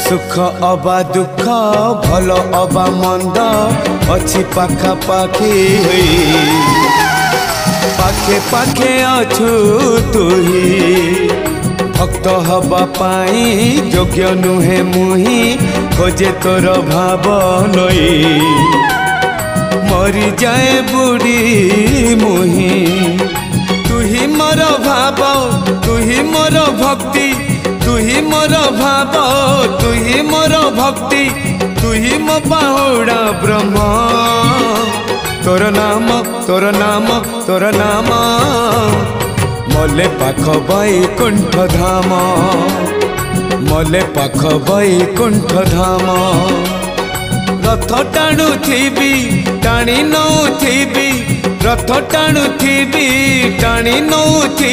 सुख अबा दुख भल अबा मंद अच्छी पाखा पाखी पाखे पाखे अछु तुही भक्त हवा पाई योग्य नुहे मुही खोजे तोर भाव नई मरी जाए बुढ़ी मुही तुही मोर भाव तुही मोर भक्ति तुही मोर भाव तुही मोर भक्ति तुही मो बाहुड़ा ब्रह्म तोर नाम तोर नाम तोर नाम मले पाख बैकुंठ धाम मले पाख बैकुंठ धाम रथ टाणु थी टाणी नौ थी रथ टाणु थी टाणी नौ थी